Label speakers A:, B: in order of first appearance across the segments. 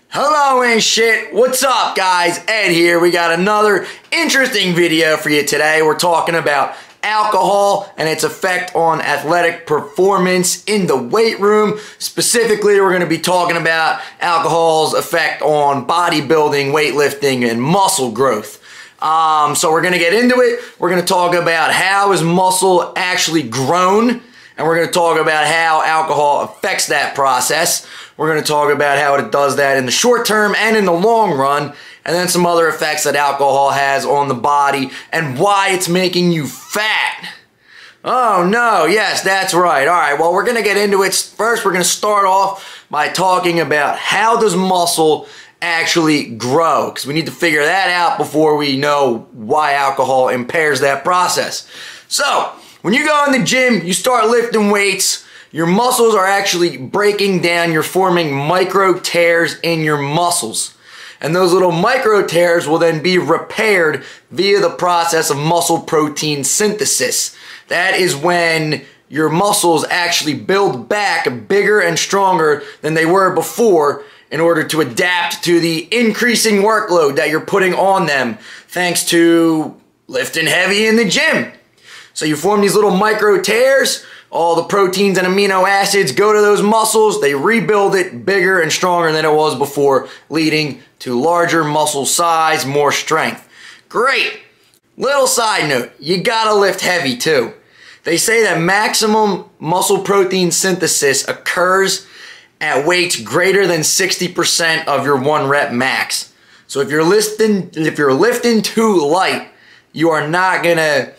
A: Hello and shit, what's up guys? Ed here. We got another interesting video for you today. We're talking about alcohol and its effect on athletic performance in the weight room. Specifically, we're going to be talking about alcohol's effect on bodybuilding, weightlifting, and muscle growth. So we're going to get into it. We're going to talk about how is muscle actually grown, and we're going to talk about how alcohol affects that process. We're going to talk about how it does that in the short term and in the long run, and then some other effects that alcohol has on the body and why it's making you fat. Oh no, yes, that's right. All right, well, we're going to get into it. First, we're going to start off by talking about how does muscle actually grow, because we need to figure that out before we know why alcohol impairs that process. So, when you go in the gym, you start lifting weights, your muscles are actually breaking down. You're forming micro tears in your muscles. And those little micro tears will then be repaired via the process of muscle protein synthesis. That is when your muscles actually build back bigger and stronger than they were before in order to adapt to the increasing workload that you're putting on them thanks to lifting heavy in the gym. So you form these little micro tears. All the proteins and amino acids go to those muscles. They rebuild it bigger and stronger than it was before, leading to larger muscle size, more strength. Great. Little side note, you gotta lift heavy too. They say that maximum muscle protein synthesis occurs at weights greater than 60% of your 1 rep max. So if you're lifting too light, you are not gonna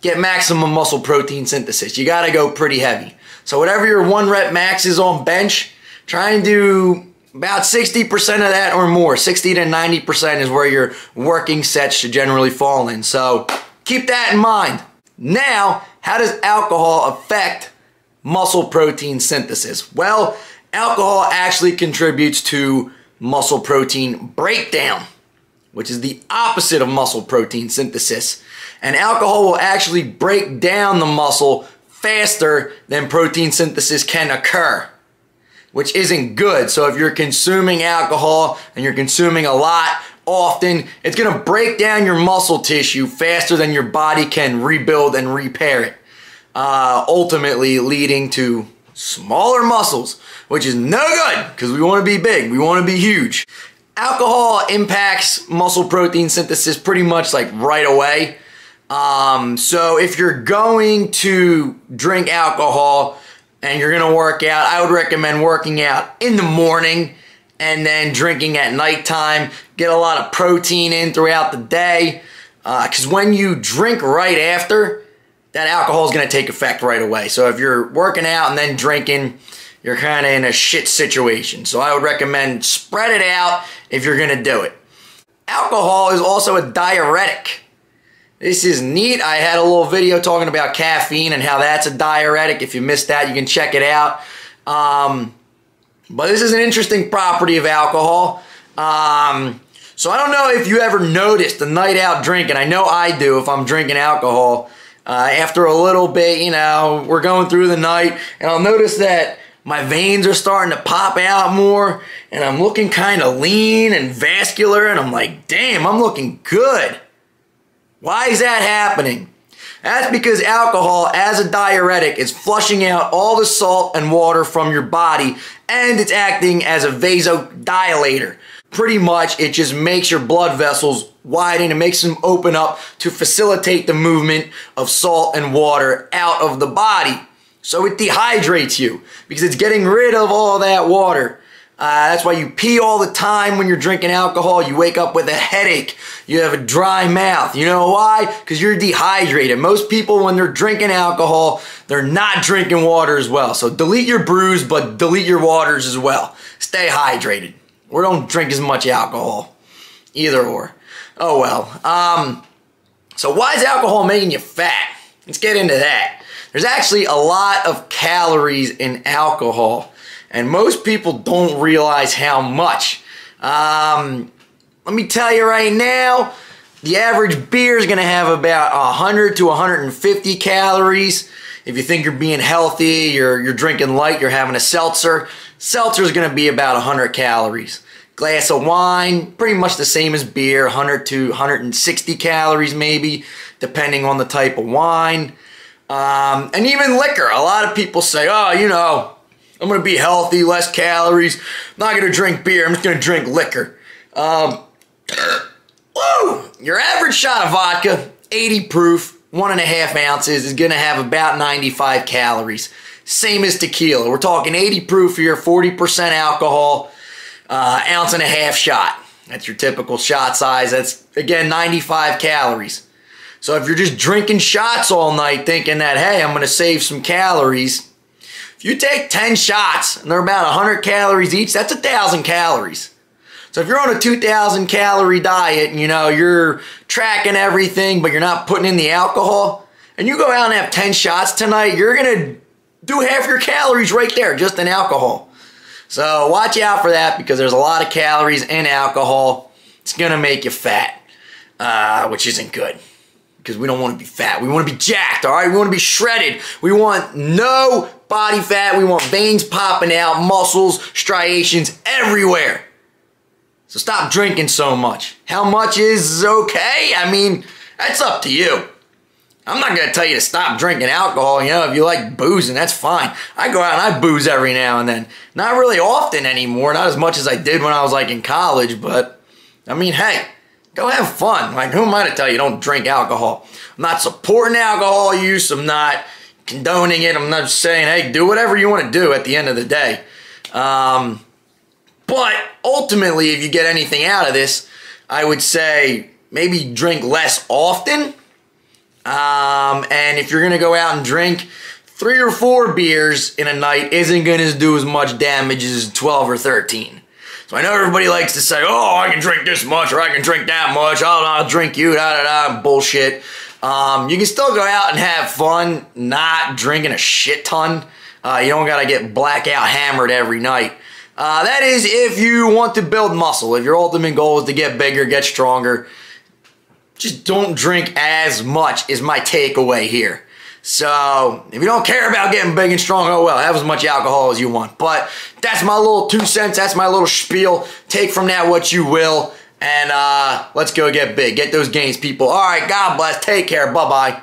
A: get maximum muscle protein synthesis. You gotta go pretty heavy. So whatever your 1 rep max is on bench, try and do about 60% of that or more. 60 to 90% is where your working sets should generally fall in. So keep that in mind. Now, how does alcohol affect muscle protein synthesis? Well, alcohol actually contributes to muscle protein breakdown, which is the opposite of muscle protein synthesis. And alcohol will actually break down the muscle faster than protein synthesis can occur, which isn't good. So if you're consuming alcohol and you're consuming a lot often, it's gonna break down your muscle tissue faster than your body can rebuild and repair it, ultimately leading to smaller muscles, which is no good because we wanna be big, we wanna be huge. Alcohol impacts muscle protein synthesis pretty much like right away. So if you're going to drink alcohol and you're going to work out, I would recommend working out in the morning and then drinking at nighttime. Get a lot of protein in throughout the day. Because when you drink right after, that alcohol is going to take effect right away. So if you're working out and then drinking, you're kind of in a shit situation. So I would recommend spread it out if you're going to do it. Alcohol is also a diuretic. This is neat. I had a little video talking about caffeine and how that's a diuretic. If you missed that, you can check it out. But this is an interesting property of alcohol. So I don't know if you ever noticed the night out drinking. I know I do if I'm drinking alcohol. After a little bit, you know, we're going through the night, and I'll notice that my veins are starting to pop out more, and I'm looking kind of lean and vascular, and I'm like, damn, I'm looking good. Why is that happening? That's because alcohol, as a diuretic, is flushing out all the salt and water from your body, and it's acting as a vasodilator. Pretty much, it just makes your blood vessels widen. It makes them open up to facilitate the movement of salt and water out of the body. So it dehydrates you because it's getting rid of all that water. That's why you pee all the time when you're drinking alcohol. You wake up with a headache. You have a dry mouth. You know why? Because you're dehydrated. Most people, when they're drinking alcohol, they're not drinking water as well. So delete your brews, but delete your waters as well. Stay hydrated. Or don't drink as much alcohol. Either or. Oh well. So why is alcohol making you fat? Let's get into that. There's actually a lot of calories in alcohol, and most people don't realize how much. Let me tell you right now, the average beer is going to have about 100 to 150 calories. If you think you're being healthy, you're drinking light, you're having a seltzer, seltzer is going to be about 100 calories. Glass of wine, pretty much the same as beer, 100 to 160 calories maybe, depending on the type of wine. And even liquor. A lot of people say, oh, you know, I'm going to be healthy, less calories. I'm not going to drink beer. I'm just going to drink liquor. Your average shot of vodka, 80 proof, 1.5 ounces, is going to have about 95 calories. Same as tequila. We're talking 80 proof here, 40% alcohol, ounce and a half shot. That's your typical shot size. That's, again, 95 calories. So if you're just drinking shots all night thinking that, hey, I'm going to save some calories, if you take 10 shots and they're about 100 calories each, that's 1,000 calories. So if you're on a 2,000 calorie diet and, you know, you're tracking everything, but you're not putting in the alcohol, and you go out and have 10 shots tonight, you're going to do half your calories right there, just in alcohol. So watch out for that, because there's a lot of calories in alcohol. It's going to make you fat, which isn't good, because we don't want to be fat. We want to be jacked, all right? We want to be shredded. We want no body fat. We want veins popping out, muscles, striations everywhere. So stop drinking so much. How much is okay? I mean, that's up to you. I'm not going to tell you to stop drinking alcohol. You know, if you like boozing, that's fine. I go out and I booze every now and then. Not really often anymore. Not as much as I did when I was like in college. But, I mean, hey, go have fun. Like, who am I to tell you don't drink alcohol? I'm not supporting alcohol use. I'm not condoning it. I'm not saying, hey, do whatever you want to do at the end of the day. But ultimately, if you get anything out of this, I would say maybe drink less often. And if you're going to go out and drink 3 or 4 beers in a night, isn't going to do as much damage as 12 or 13. So I know everybody likes to say, oh, I can drink this much or I can drink that much. Oh, no, I'll drink you, da-da-da, bullshit. You can still go out and have fun, not drinking a shit ton. You don't got to get blackout hammered every night. That is if you want to build muscle. If your ultimate goal is to get bigger, get stronger, just don't drink as much is my takeaway here. So if you don't care about getting big and strong, oh well, have as much alcohol as you want. But that's my little 2 cents. That's my little spiel. Take from that what you will. And let's go get big. Get those gains, people. All right, God bless. Take care. Bye-bye.